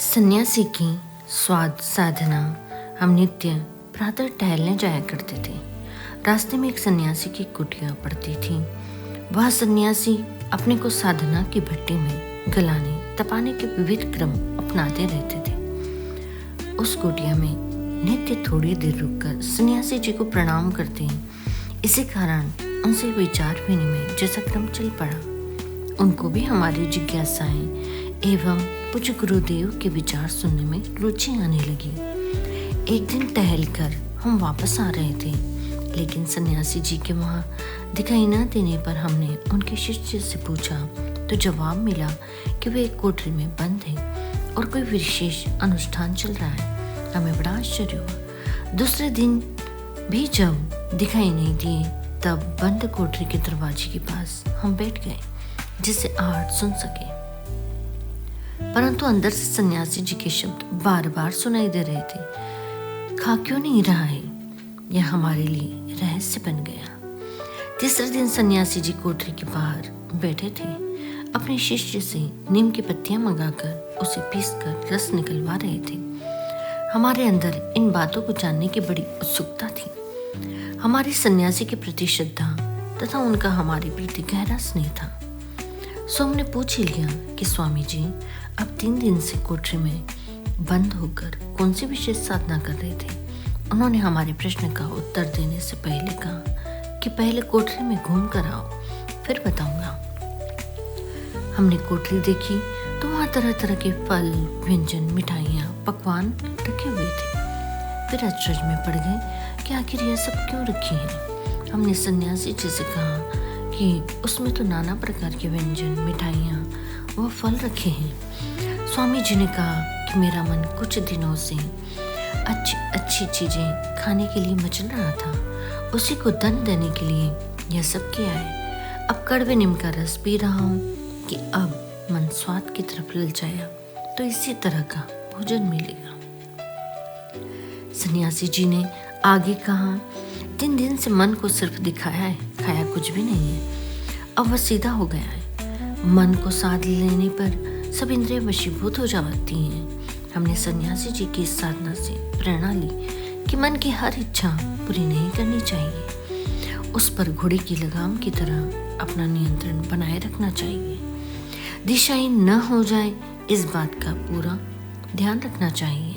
सन्यासी की स्वाद साधना। हम नित्य प्रातः टहलने जाया करते थे। रास्ते में एक सन्यासी की कुटिया पड़ती थी। वह सन्यासी अपने को साधना की भट्टी में गलाने तपाने के विविध क्रम अपनाते रहते थे। उस कुटिया में नित्य थोड़ी देर रुककर सन्यासी जी को प्रणाम करते। इसी कारण उनसे विचार विनिमय जैसा क्रम चल पड़ा। उनको भी हमारी जिज्ञासाएं एवं पूज्य गुरुदेव के विचार सुनने में रुचि आने लगी। एक दिन टहलकर हम वापस आ रहे थे, लेकिन सन्यासी जी के वहाँ दिखाई न देने पर हमने उनके शिष्य से पूछा तो जवाब मिला कि वे एक कोठरी में बंद हैं और कोई विशेष अनुष्ठान चल रहा है। हमें बड़ा आश्चर्य हुआ। दूसरे दिन भी जब दिखाई नहीं दिए तब बंद कोठरी के दरवाजे के पास हम बैठ गए जिससे आहट सुन सके, परंतु अंदर से सन्यासी जी के शब्द बार बार सुनाई दे रहे थे। खा क्यों नहीं रहा है, यह हमारे लिए रहस्य बन गया। तीसरे दिन सन्यासी जी कोठरी के बाहर बैठे थे। अपने शिष्य से नीम की पत्तियां मंगाकर उसे पीसकर रस निकलवा रहे थे। हमारे अंदर इन बातों को जानने की बड़ी उत्सुकता थी। हमारी सन्यासी के प्रति श्रद्धा तथा उनका हमारे प्रति गहरा स्नेह था। सो हमने पूछ ही लिया कि स्वामी जी अब 3 दिन से कोठरी में बंद होकर कौन सी विशेष साधना कर रहे थे। उन्होंने हमारे प्रश्न का उत्तर देने से पहले कहा कि पहले कोठरी में घूम कर आओ, फिर बताऊंगा। हमने कोठरी देखी तो वहाँ तरह तरह के फल, व्यंजन, मिठाइयाँ, पकवान रखे हुए थे। फिर अचरज में पड़ गए कि आखिर यह सब क्यों रखी है। हमने सन्यासी जी से कहा कि उसमें तो नाना प्रकार के व्यंजन, मिठाइयाँ व फल रखे हैं। स्वामी जी ने कहा कि मेरा मन कुछ दिनों से अच्छी चीजें खाने के लिए मचल रहा था, उसी को धन देने के लिए यह सब किया है। अब कड़वे नीम का रस पी रहा हूँ कि अब मन स्वाद की तरफ ललचाया तो इसी तरह का भोजन मिलेगा। सन्यासी जी ने आगे कहा, 3 दिन से मन को सिर्फ दिखाया है, खाया कुछ भी नहीं है। अब वह सीधा हो गया है। मन को साध लेने पर सब इंद्रिय वशीभूत हो जाती हैं। हमने सन्यासी जी की इस साधना से प्रेरणा ली कि मन की हर इच्छा पूरी नहीं करनी चाहिए। उस पर घोड़े की लगाम की तरह अपना नियंत्रण बनाए रखना चाहिए। दिशाहीन न हो जाए, इस बात का पूरा ध्यान रखना चाहिए।